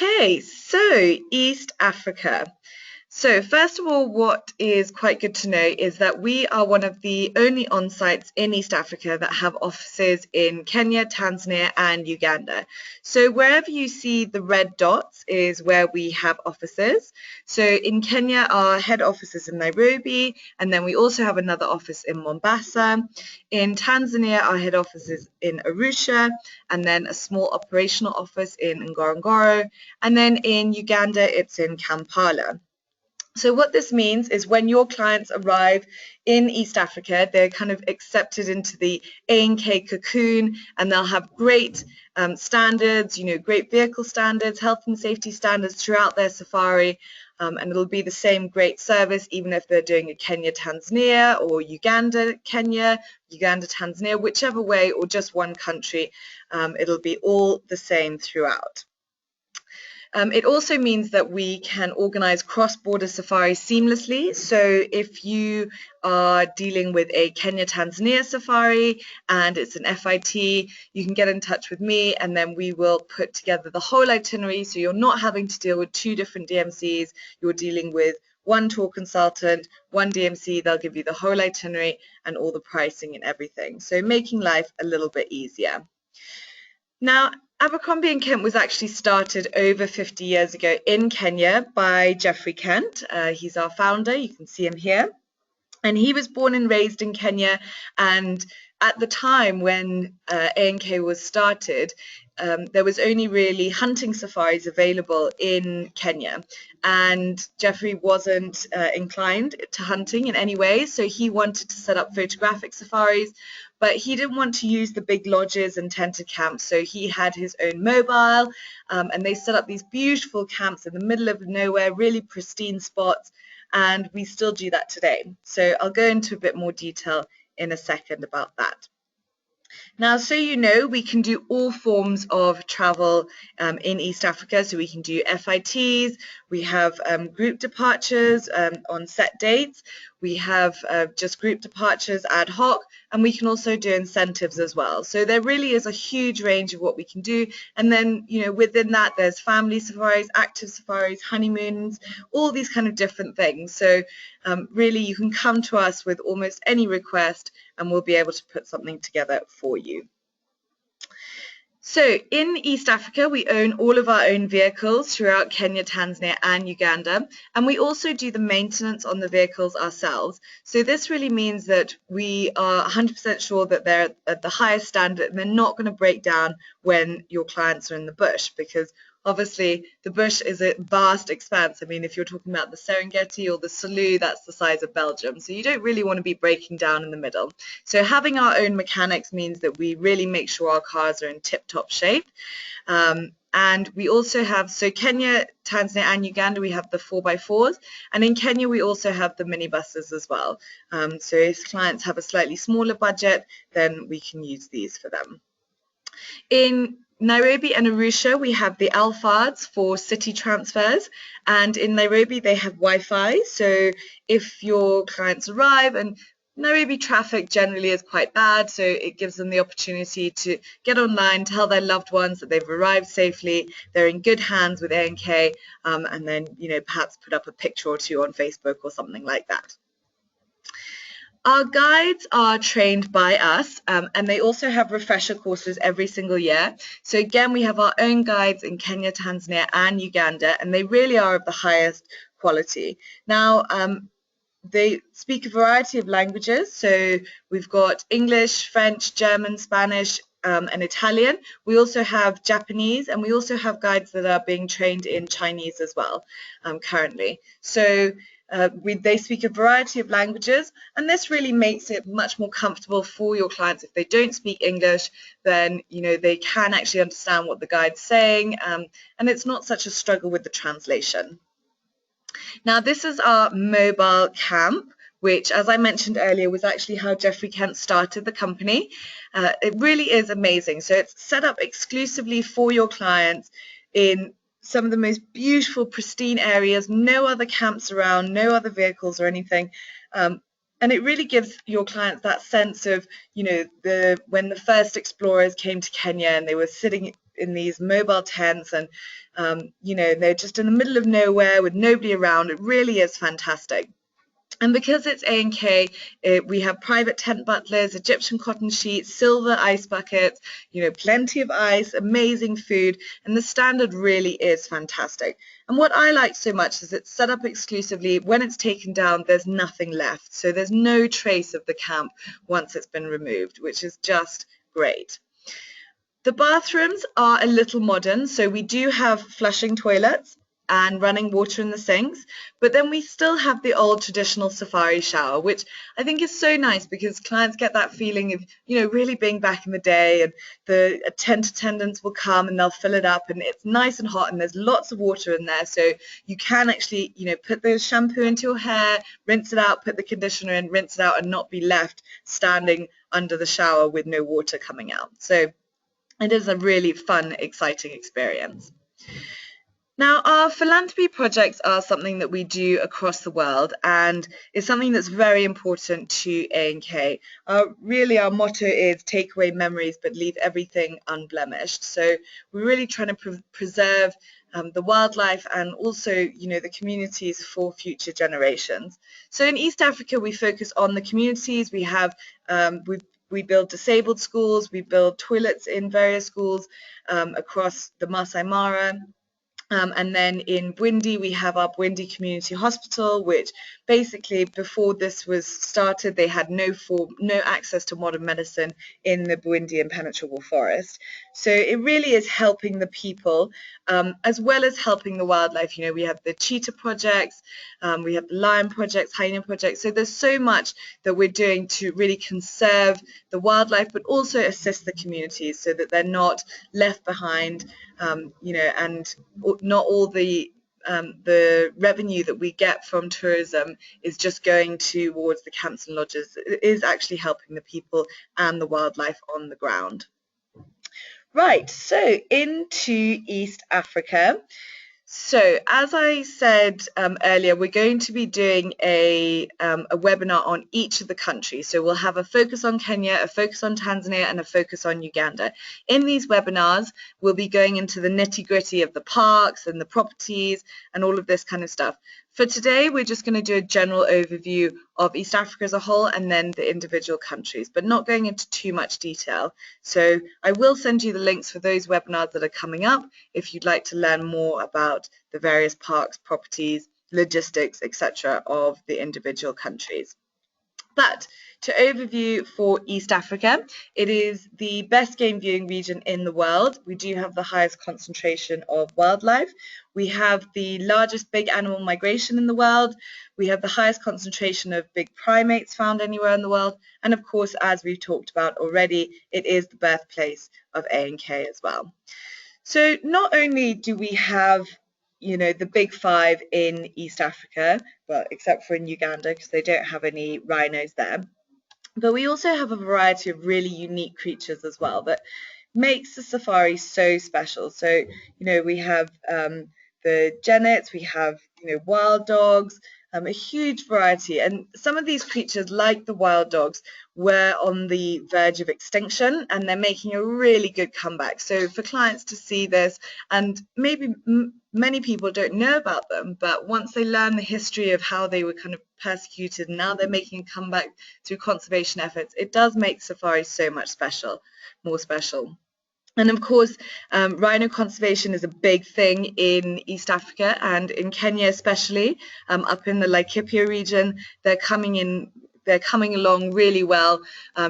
Okay, so East Africa. So first of all, what is quite good to know is that we are one of the only on-sites in East Africa that have offices in Kenya, Tanzania, and Uganda. So wherever you see the red dots is where we have offices. So in Kenya, our head office is in Nairobi, and then we also have another office in Mombasa. In Tanzania, our head office is in Arusha, and then a small operational office in Ngorongoro. And then in Uganda, it's in Kampala. So what this means is when your clients arrive in East Africa, they're kind of accepted into the A&K cocoon, and they'll have great standards, great vehicle standards, health and safety standards throughout their safari. And it'll be the same great service, even if they're doing a Kenya, Tanzania, or Uganda, Kenya, Uganda, Tanzania, whichever way, or just one country. It'll be all the same throughout. It also means that we can organize cross-border safaris seamlessly. So if you are dealing with a Kenya-Tanzania safari and it's an FIT, you can get in touch with me and then we will put together the whole itinerary. So you're not having to deal with two different DMCs. You're dealing with one tour consultant, one DMC. They'll give you the whole itinerary and all the pricing and everything. So making life a little bit easier. Now, Abercrombie & Kent was actually started over 50 years ago in Kenya by Geoffrey Kent. He's our founder. You can see him here. And he was born and raised in Kenya. And at the time when A&K was started, there was only really hunting safaris available in Kenya. And Geoffrey wasn't inclined to hunting in any way. So he wanted to set up photographic safaris. But he didn't want to use the big lodges and tented camps, so he had his own mobile, and they set up these beautiful camps in the middle of nowhere, really pristine spots, and we still do that today. So I'll go into a bit more detail in a second about that. Now, so you know, we can do all forms of travel in East Africa. So we can do FITs, we have group departures on set dates, we have just group departures ad hoc, and we can also do incentives as well. So there really is a huge range of what we can do. And then, within that, there's family safaris, active safaris, honeymoons, all these kind of different things. So really, you can come to us with almost any request and we'll be able to put something together for you. So in East Africa, we own all of our own vehicles throughout Kenya, Tanzania, and Uganda, and we also do the maintenance on the vehicles ourselves. So this really means that we are 100% sure that they're at the highest standard and they're not going to break down when your clients are in the bush, because obviously the bush is a vast expanse. I mean, if you're talking about the Serengeti or the Selous, that's the size of Belgium. So you don't really want to be breaking down in the middle. So having our own mechanics means that we really make sure our cars are in tip-top shape. And we also have, so Kenya, Tanzania, and Uganda, we have the 4x4s. And in Kenya, we also have the minibuses as well. So if clients have a slightly smaller budget, then we can use these for them. In Nairobi and Arusha, we have the Alfards for city transfers, and in Nairobi they have Wi-Fi. So if your clients arrive, and Nairobi traffic generally is quite bad, so it gives them the opportunity to get online, tell their loved ones that they've arrived safely, they're in good hands with A&K, and then perhaps put up a picture or two on Facebook or something like that. Our guides are trained by us, and they also have refresher courses every single year. So again, we have our own guides in Kenya, Tanzania, and Uganda, and they really are of the highest quality. Now, they speak a variety of languages. So we've got English, French, German, Spanish, and Italian. We also have Japanese, and we also have guides that are being trained in Chinese as well currently. So they speak a variety of languages, and this really makes it much more comfortable for your clients. If they don't speak English, then they can actually understand what the guide's saying, and it's not such a struggle with the translation. Now, this is our mobile camp, which, as I mentioned earlier, was actually how Geoffrey Kent started the company. It really is amazing. So it's set up exclusively for your clients in some of the most beautiful, pristine areas, no other camps around, no other vehicles or anything. And it really gives your clients that sense of, when the first explorers came to Kenya and they were sitting in these mobile tents, and you know, they're just in the middle of nowhere with nobody around. It really is fantastic. And because it's A&K, we have private tent butlers, Egyptian cotton sheets, silver ice buckets, you know, plenty of ice, amazing food, and the standard really is fantastic. And what I like so much is it's set up exclusively. When it's taken down, there's nothing left. So there's no trace of the camp once it's been removed, which is just great. The bathrooms are a little modern, so we do have flushing toilets and running water in the sinks, but then we still have the old traditional safari shower, which I think is so nice because clients get that feeling of, you know, really being back in the day, and the tent attendants will come and they'll fill it up, and it's nice and hot, and there's lots of water in there, so you can actually, you know, put the shampoo into your hair, rinse it out, put the conditioner in, rinse it out, and not be left standing under the shower with no water coming out. So it is a really fun, exciting experience. Now, our philanthropy projects are something that we do across the world, and it's something that's very important to A&K. Really, our motto is take away memories but leave everything unblemished. So we're really trying to preserve the wildlife and also, you know, the communities for future generations. So in East Africa, we focus on the communities. We have we build disabled schools, we build toilets in various schools across the Masai Mara. And then in Bwindi, we have our Bwindi Community Hospital, which basically before this was started, they had no access to modern medicine in the Bwindi impenetrable forest. So it really is helping the people as well as helping the wildlife. You know, we have the cheetah projects, we have the lion projects, hyena projects. So there's so much that we're doing to really conserve the wildlife, but also assist the communities so that they're not left behind, you know, and not all the revenue that we get from tourism is just going towards the camps and lodges. It is actually helping the people and the wildlife on the ground. Right, so into East Africa. So as I said earlier, we're going to be doing a webinar on each of the countries. So we'll have a focus on Kenya, a focus on Tanzania, and a focus on Uganda. In these webinars, we'll be going into the nitty-gritty of the parks and the properties and all of this kind of stuff. For today, we're just going to do a general overview of East Africa as a whole and then the individual countries, but not going into too much detail. So I will send you the links for those webinars that are coming up if you'd like to learn more about the various parks, properties, logistics, etc. of the individual countries. But to overview for East Africa, it is the best game viewing region in the world. We do have the highest concentration of wildlife. We have the largest big animal migration in the world. We have the highest concentration of big primates found anywhere in the world. And of course, as we've talked about already, it is the birthplace of A&K as well. So not only do we have, you know, the big five in East Africa, well, except for in Uganda because they don't have any rhinos there, but we also have a variety of really unique creatures as well that makes the safari so special. So, you know, we have the genets, we have, you know, wild dogs, a huge variety. And some of these creatures, like the wild dogs, were on the verge of extinction, and they're making a really good comeback. So for clients to see this, and maybe many people don't know about them, but once they learn the history of how they were kind of persecuted, and now they're making a comeback through conservation efforts, it does make safari so much more special. And of course, rhino conservation is a big thing in East Africa and in Kenya especially, up in the Laikipia region. They're coming along really well,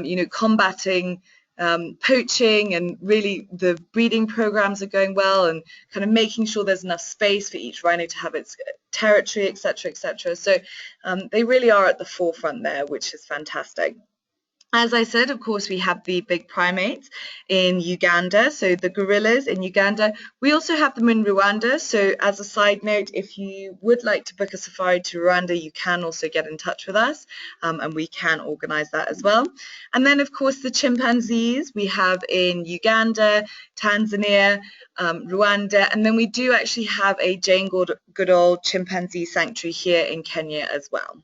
you know, combating poaching, and really the breeding programs are going well, and kind of making sure there's enough space for each rhino to have its territory, etc., etc. So they really are at the forefront there, which is fantastic. As I said, of course, we have the big primates in Uganda, so the gorillas in Uganda. We also have them in Rwanda, so as a side note, if you would like to book a safari to Rwanda, you can also get in touch with us, and we can organise that as well. And then, of course, the chimpanzees we have in Uganda, Tanzania, Rwanda, and then we do actually have a Jane Goodall chimpanzee sanctuary here in Kenya as well.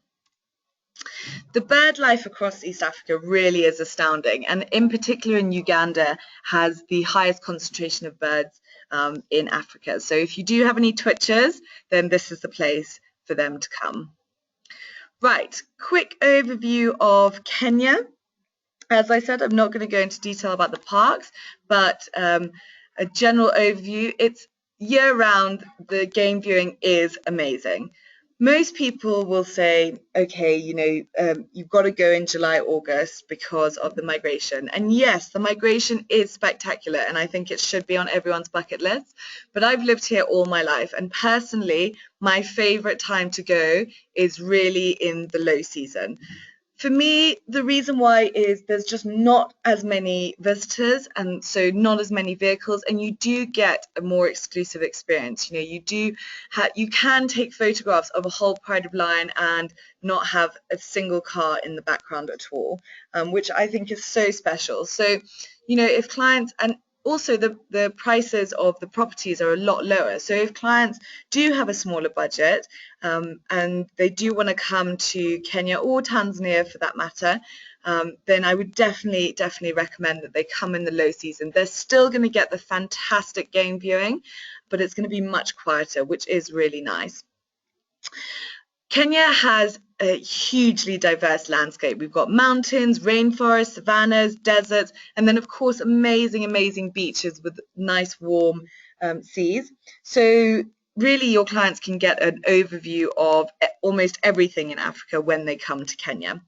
The bird life across East Africa really is astounding, and in particular in Uganda has the highest concentration of birds in Africa. So if you do have any twitchers, then this is the place for them to come. Right, quick overview of Kenya. As I said, I'm not going to go into detail about the parks, but a general overview, it's year-round, the game viewing is amazing. Most people will say, okay, you've got to go in July, August because of the migration. And yes, the migration is spectacular, and I think it should be on everyone's bucket list. But I've lived here all my life, and personally, my favorite time to go is really in the low season. For me, the reason why is there's just not as many visitors and so not as many vehicles, and you do get a more exclusive experience. You can take photographs of a whole pride of lion and not have a single car in the background at all, which I think is so special. So, if clients, and also the prices of the properties are a lot lower. So if clients do have a smaller budget and they do want to come to Kenya or Tanzania for that matter, then I would definitely recommend that they come in the low season. They're still going to get the fantastic game viewing, but it's going to be much quieter, which is really nice. Kenya has a hugely diverse landscape. We've got mountains, rainforests, savannas, deserts, and then of course amazing beaches with nice warm seas. So really your clients can get an overview of almost everything in Africa when they come to Kenya.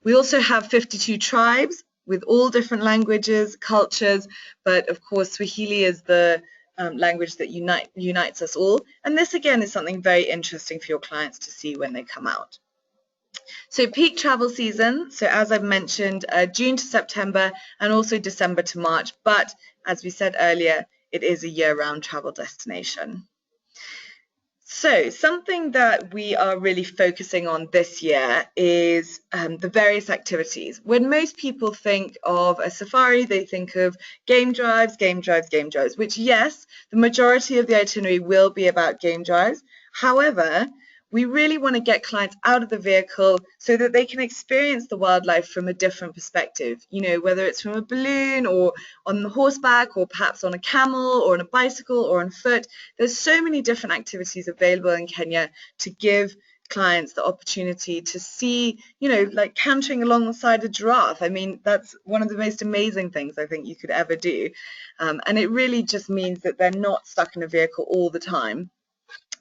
We also have 52 tribes with all different languages, cultures, but of course Swahili is the language that unites us all. And this again is something very interesting for your clients to see when they come out. So peak travel season, so as I've mentioned, June to September and also December to March, but as we said earlier, it is a year-round travel destination. So something that we are really focusing on this year is the various activities. When most people think of a safari, they think of game drives, which yes, the majority of the itinerary will be about game drives. However, we really want to get clients out of the vehicle so that they can experience the wildlife from a different perspective, whether it's from a balloon or on the horseback or perhaps on a camel or on a bicycle or on foot. There's so many different activities available in Kenya to give clients the opportunity to see, like cantering alongside a giraffe. I mean, that's one of the most amazing things I think you could ever do. And it really just means that they're not stuck in a vehicle all the time.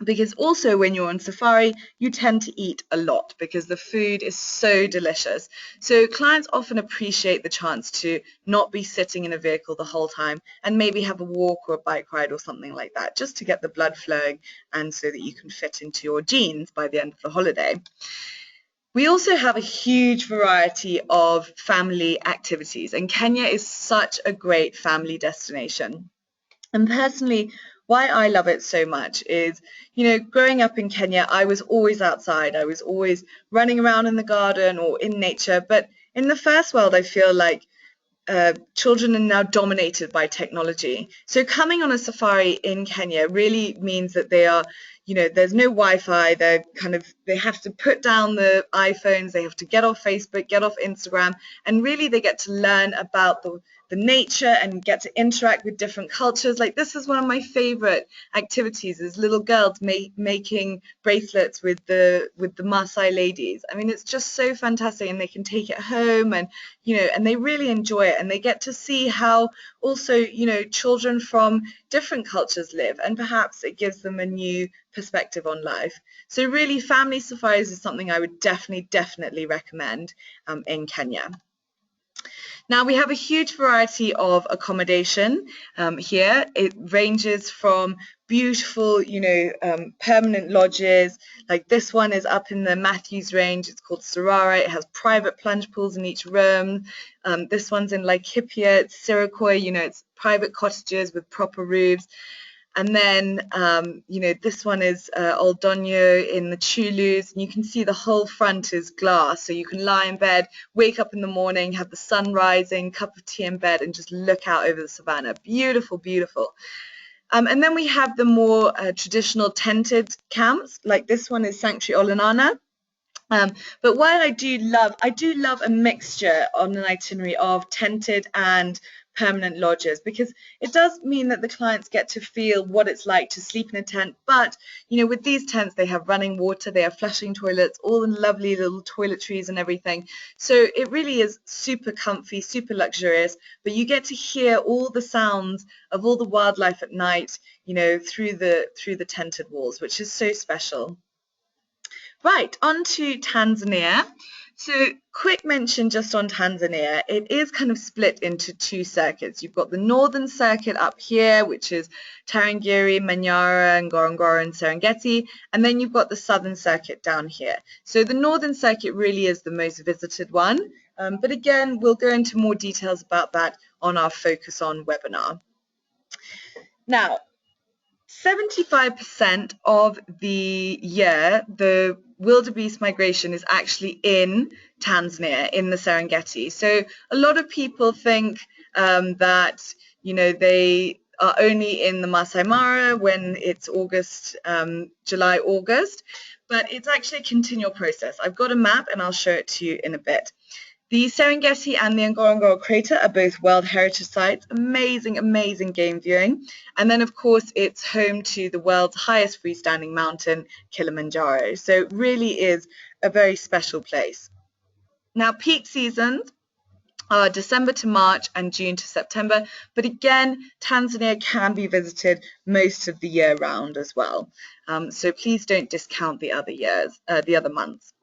Because also when you're on safari, you tend to eat a lot because the food is so delicious. So clients often appreciate the chance to not be sitting in a vehicle the whole time and maybe have a walk or a bike ride or something like that, just to get the blood flowing and so that you can fit into your jeans by the end of the holiday. We also have a huge variety of family activities, and Kenya is such a great family destination. And personally, why I love it so much is, growing up in Kenya, I was always outside. I was always running around in the garden or in nature. But in the first world, I feel like children are now dominated by technology. So coming on a safari in Kenya really means that they are, there's no Wi-Fi. They have to put down the iPhones. They have to get off Facebook, get off Instagram, and really they get to learn about the nature and get to interact with different cultures. Like, this is one of my favorite activities, is little girls making bracelets with the Maasai ladies. I mean, it's just so fantastic, and they can take it home, and and they really enjoy it, and they get to see how also children from different cultures live, and perhaps it gives them a new perspective on life. So really, family safaris is something I would definitely recommend in Kenya. Now, we have a huge variety of accommodation here. It ranges from beautiful, permanent lodges. Like this one is up in the Matthews range. It's called Sarara. It has private plunge pools in each room. This one's in Laikipia. It's Sirikoi. It's private cottages with proper roofs. And then, this one is Old Donyo in the Chulus, and you can see the whole front is glass. So you can lie in bed, wake up in the morning, have the sun rising, cup of tea in bed, and just look out over the savannah. Beautiful, beautiful. And then we have the more traditional tented camps, like this one is Sanctuary Olanana. But while I do love a mixture on an itinerary of tented and permanent lodges, because it does mean that the clients get to feel what it's like to sleep in a tent. But with these tents, they have running water, they have flushing toilets, all in lovely little toiletries and everything. So it really is super comfy, super luxurious. But you get to hear all the sounds of all the wildlife at night, through the tented walls, which is so special. Right, on to Tanzania. So, quick mention just on Tanzania. It is kind of split into two circuits. You've got the northern circuit up here, which is Tarangire, Manyara, Ngorongoro, and Serengeti, and then you've got the southern circuit down here. So the northern circuit really is the most visited one, but again, we'll go into more details about that on our Focus On webinar. Now, 75% of the year, the wildebeest migration is actually in Tanzania, in the Serengeti. So a lot of people think that, they are only in the Masai Mara when it's August, July, August, but it's actually a continual process. I've got a map and I'll show it to you in a bit. The Serengeti and the Ngorongoro crater are both World Heritage Sites. Amazing, amazing game viewing. And then, of course, it's home to the world's highest freestanding mountain, Kilimanjaro. So it really is a very special place. Now, peak seasons are December to March and June to September. But again, Tanzania can be visited most of the year round as well. So please don't discount the other months.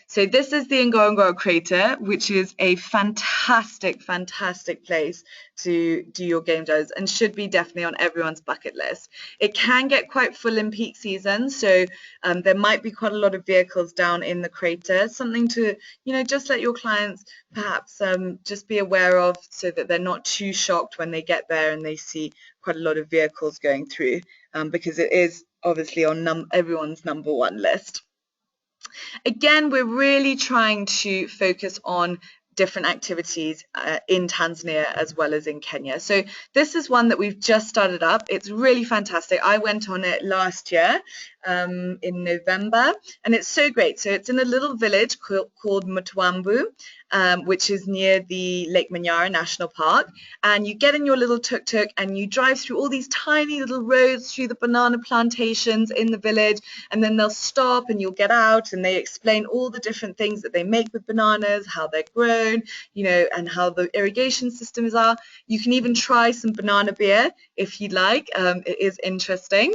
So this is the Ngorongoro crater, which is a fantastic, fantastic place to do your game shows and should be definitely on everyone's bucket list. It can get quite full in peak season, so there might be quite a lot of vehicles down in the crater. Something to, just let your clients perhaps just be aware of so that they're not too shocked when they get there and they see quite a lot of vehicles going through, because it is obviously on everyone's number one list. Again, we're really trying to focus on different activities in Tanzania as well as in Kenya. So this is one that we've just started up. It's really fantastic. I went on it last year in November, and it's so great. So it's in a little village called Mutwambu, which is near the Lake Manyara National Park. And you get in your little tuk-tuk and you drive through all these tiny little roads through the banana plantations in the village, and then they'll stop and you'll get out and they explain all the different things that they make with bananas, how they're grown, and how the irrigation systems are. You can even try some banana beer if you'd like. It is interesting.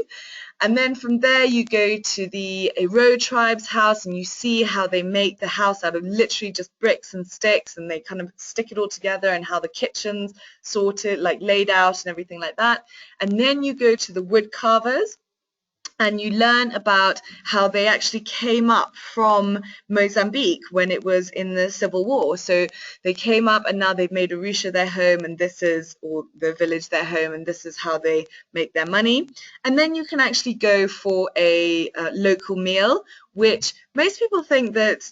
And then from there you go to the Aro tribe's house and you see how they make the house out of literally just bricks and sticks, and they kind of stick it all together, and how the kitchen's sorted, like laid out and everything like that. And then you go to the wood carvers and you learn about how they actually came up from Mozambique when it was in the Civil War. So they came up and now they've made Arusha their home, and this is, or the village their home, and this is how they make their money. And then you can actually go for a local meal, which most people think that,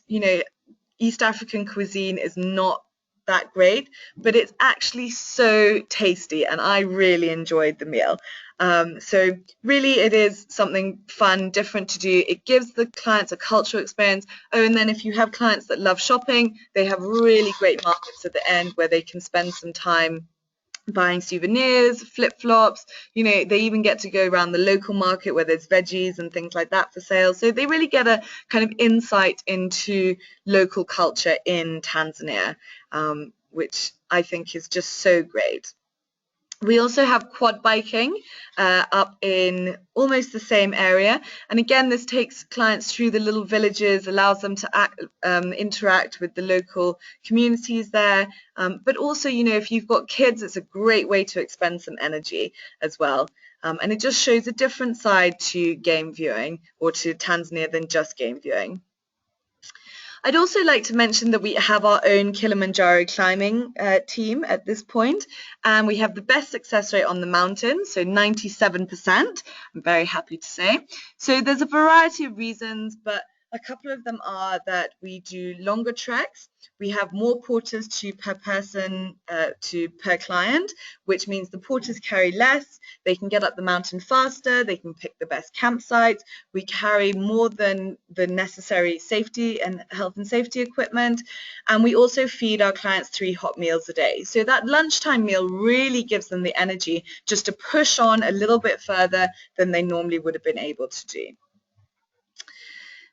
East African cuisine is not that great, but it's actually so tasty, and I really enjoyed the meal. So really it is something fun, different to do. It gives the clients a cultural experience. Oh, and then if you have clients that love shopping, they have really great markets at the end where they can spend some time buying souvenirs, flip-flops. They even get to go around the local market where there's veggies and things like that for sale. So they really get a kind of insight into local culture in Tanzania, which I think is just so great. We also have quad biking up in almost the same area. And again, this takes clients through the little villages, allows them to interact with the local communities there. But also, if you've got kids, it's a great way to expend some energy as well. And it just shows a different side to game viewing, or to Tanzania, than just game viewing. I'd also like to mention that we have our own Kilimanjaro climbing team at this point, and we have the best success rate on the mountain, so 97%, I'm very happy to say. So there's a variety of reasons, but A couple of them are that we do longer treks. We have more porters per person to per client, which means the porters carry less. They can get up the mountain faster. They can pick the best campsites. We carry more than the necessary safety and health and safety equipment. And we also feed our clients 3 hot meals a day. So that lunchtime meal really gives them the energy just to push on a little bit further than they normally would have been able to do.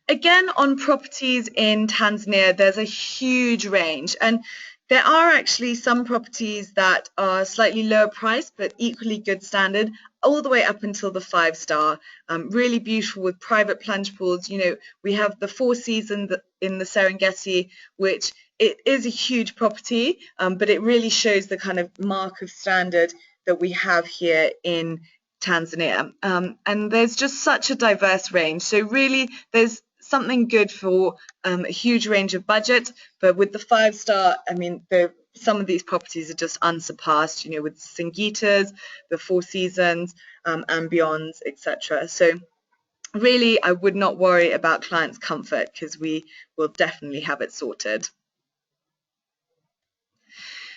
Again, on properties in Tanzania, there's a huge range, and there are actually some properties that are slightly lower priced but equally good standard, all the way up until the 5-star. Really beautiful with private plunge pools. You know, we have the Four Seasons in the Serengeti, which it is a huge property, but it really shows the kind of mark of standard that we have here in Tanzania. And there's just such a diverse range. So really, there's something good for a huge range of budget, but with the 5-star, I mean, some of these properties are just unsurpassed, you know, with Singitas, the Four Seasons, Ambions, etc. So really, I would not worry about clients' comfort because we will definitely have it sorted.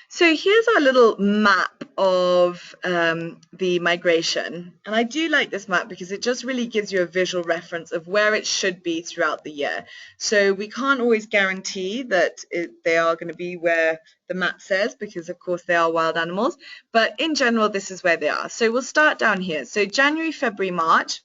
So here's our little map of the migration. And I do like this map because it just really gives you a visual reference of where it should be throughout the year. So we can't always guarantee that they are going to be where the map says, because of course they are wild animals. But in general, this is where they are. So we'll start down here. So January, February, March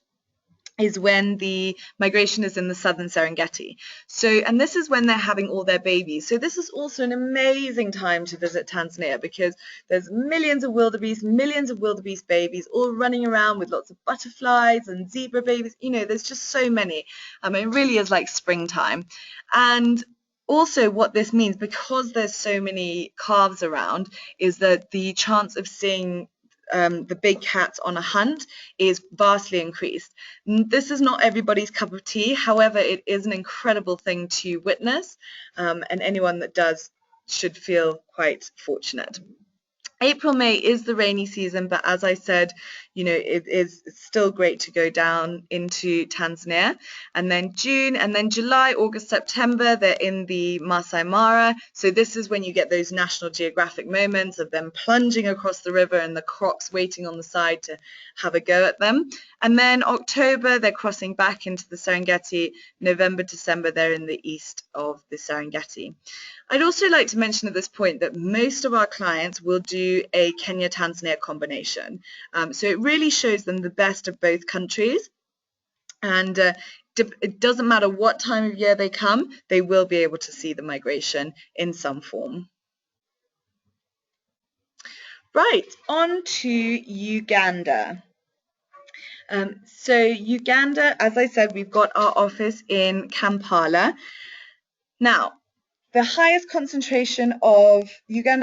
is when the migration is in the southern Serengeti. So, and this is when they're having all their babies. So this is also an amazing time to visit Tanzania because there's millions of wildebeest babies all running around with lots of butterflies and zebra babies. You know, there's just so many. It really is like springtime. And also what this means, because there's so many calves around, is that the chance of seeing the big cats on a hunt is vastly increased. This is not everybody's cup of tea. However, it is an incredible thing to witness, and anyone that does should feel quite fortunate. April, May is the rainy season, but as I said, you know, it's still great to go down into Tanzania. And then June, and then July, August, September, they're in the Masai Mara. So this is when you get those National Geographic moments of them plunging across the river and the crocs waiting on the side to have a go at them. And then October, they're crossing back into the Serengeti. November, December, they're in the east of the Serengeti. I'd also like to mention at this point that most of our clients will do a Kenya-Tanzania combination. So it really shows them the best of both countries. And it doesn't matter what time of year they come, they will be able to see the migration in some form. Right, on to Uganda. So Uganda, as I said, we've got our office in Kampala. Now, Uganda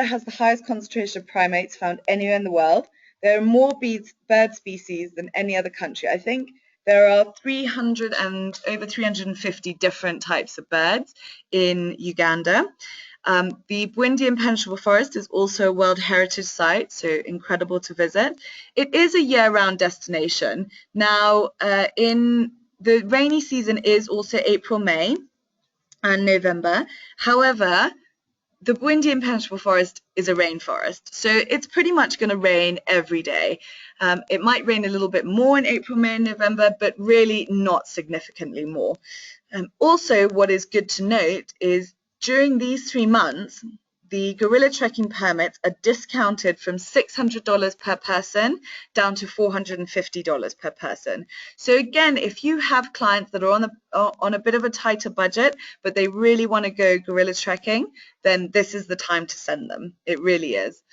has the highest concentration of primates found anywhere in the world. There are more bird species than any other country. I think there are over 350 different types of birds in Uganda. The Bwindi Impenetrable Forest is also a World Heritage Site, so incredible to visit. It is a year-round destination. Now, in the rainy season is also April, May, and November. However, the Bwindi Impenetrable Forest is a rainforest, so it's pretty much going to rain every day. It might rain a little bit more in April, May, and November, but really not significantly more. Also, what is good to note is during these 3 months, the gorilla trekking permits are discounted from $600 per person down to $450 per person. So again, if you have clients that are on a bit of a tighter budget, but they really want to go gorilla trekking, then this is the time to send them. It really is.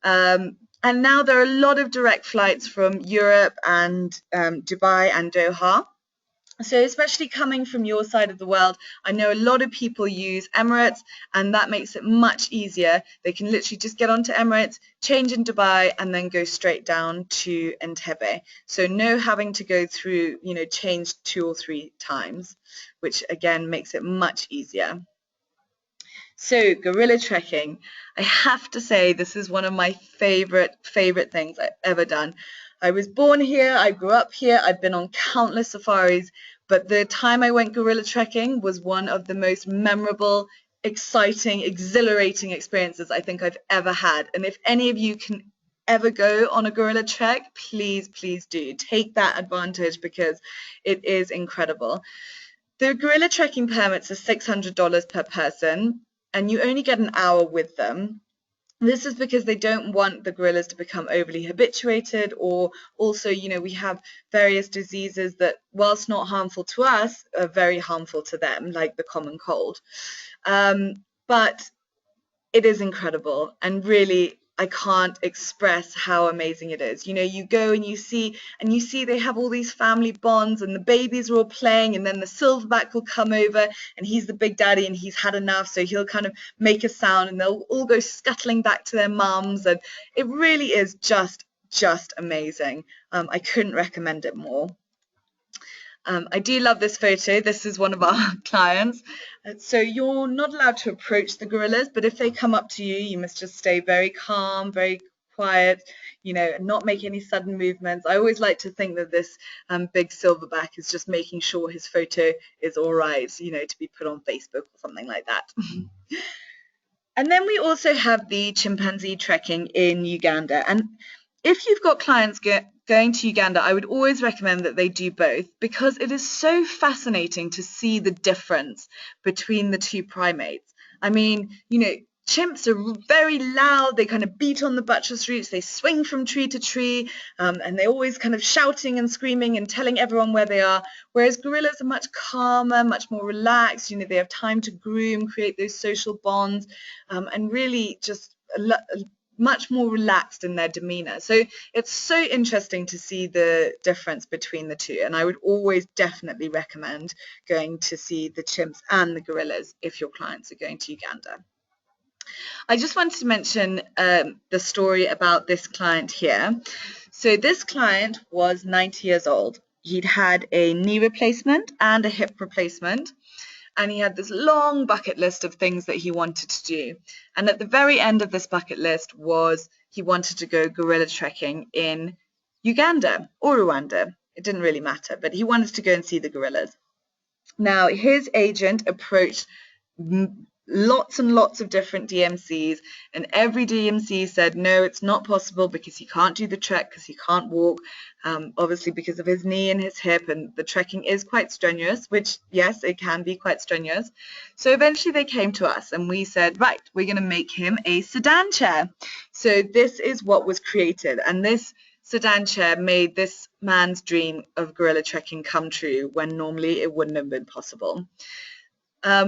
And now there are a lot of direct flights from Europe and Dubai and Doha. So especially coming from your side of the world, I know a lot of people use Emirates, and that makes it much easier. They can literally just get onto Emirates, change in Dubai, and then go straight down to Entebbe. So no having to go through, you know, change 2 or 3 times, which again makes it much easier. So gorilla trekking, I have to say this is one of my favorite things I've ever done. I was born here, I grew up here, I've been on countless safaris, but the time I went gorilla trekking was one of the most memorable, exciting, exhilarating experiences I think I've ever had. And if any of you can ever go on a gorilla trek, please, please do take that advantage, because it is incredible. The gorilla trekking permits are $600 per person, and you only get an hour with them. This is because they don't want the gorillas to become overly habituated, or also, we have various diseases that, whilst not harmful to us, are very harmful to them, like the common cold. But it is incredible, and really, I can't express how amazing it is. You go and you see they have all these family bonds, and the babies are all playing, and then the silverback will come over, and he's the big daddy, and he's had enough, so he'll kind of make a sound, and they'll all go scuttling back to their mums, and it really is just amazing. I couldn't recommend it more. I do love this photo. This is one of our clients. So you're not allowed to approach the gorillas, but if they come up to you, you must just stay very calm, very quiet, and not make any sudden movements. I always like to think that this big silverback is just making sure his photo is all right, to be put on Facebook or something like that. And then we also have the chimpanzee trekking in Uganda. And if you've got clients going to Uganda, I would always recommend that they do both, because it is so fascinating to see the difference between the two primates. I mean, chimps are very loud. They kind of beat on the buttress roots. They swing from tree to tree, and they're always kind of shouting and screaming and telling everyone where they are. Whereas gorillas are much calmer, much more relaxed. They have time to groom, create those social bonds, and really just much more relaxed in their demeanor. So it's so interesting to see the difference between the two. And I would always definitely recommend going to see the chimps and the gorillas if your clients are going to Uganda. I just wanted to mention the story about this client here. So this client was 90 years old. He'd had a knee replacement and a hip replacement, and he had this long bucket list of things that he wanted to do. And at the very end of this bucket list was he wanted to go gorilla trekking in Uganda or Rwanda. It didn't really matter, but he wanted to go and see the gorillas. Now, his agent approached lots and lots of different DMCs, and every DMC said, no, it's not possible because he can't do the trek, because he can't walk, obviously because of his knee and his hip, and the trekking is quite strenuous, which, yes, it can be quite strenuous. So eventually they came to us, and we said, right, we're going to make him a sedan chair. So this is what was created, and this sedan chair made this man's dream of gorilla trekking come true, when normally it wouldn't have been possible.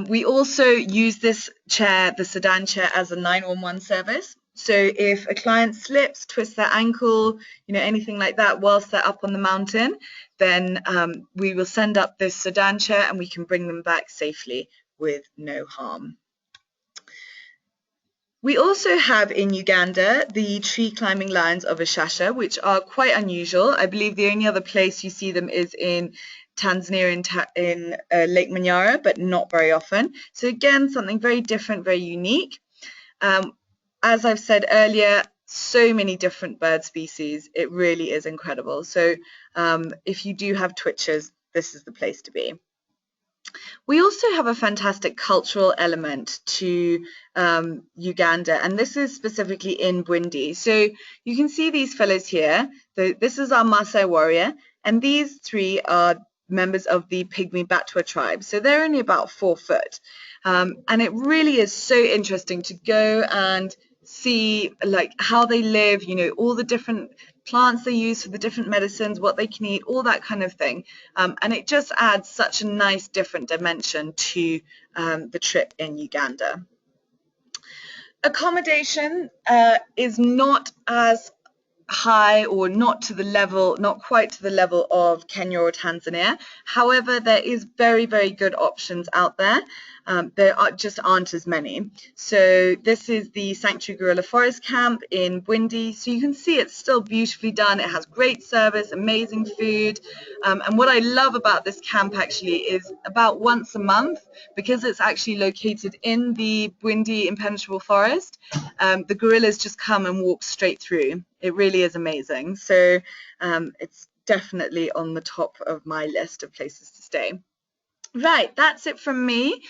We also use this chair, the sedan chair, as a 911 service. So if a client slips, twists their ankle, anything like that whilst they're up on the mountain, then we will send up this sedan chair and we can bring them back safely with no harm. We also have in Uganda the tree climbing lions of Ishasha, which are quite unusual. I believe the only other place you see them is in Tanzania in Lake Manyara, but not very often. So again, something very different, very unique. As I've said earlier, so many different bird species. It really is incredible. So if you do have twitchers, this is the place to be. We also have a fantastic cultural element to Uganda, and this is specifically in Bwindi. So you can see these fellows here. This is our Maasai warrior, and these three are members of the Pygmy Batwa tribe. So they're only about 4 foot. And it really is so interesting to go and see how they live, all the different plants they use for the different medicines, what they can eat, all that kind of thing. And it just adds such a nice different dimension to the trip in Uganda. Accommodation is not as high, or not quite to the level of Kenya or Tanzania. However, there is very, very good options out there. There just aren't as many. So this is the Sanctuary Gorilla Forest Camp in Bwindi. So you can see it's still beautifully done. It has great service, amazing food. And what I love about this camp actually is about once a month, because it's actually located in the Bwindi impenetrable forest, the gorillas just come and walk straight through. It really is amazing. So it's definitely on the top of my list of places to stay. Right, that's it from me.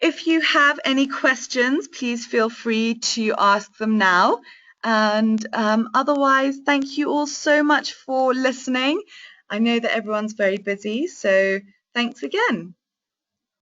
If you have any questions, please feel free to ask them now. And otherwise, thank you all so much for listening. I know that everyone's very busy, so thanks again.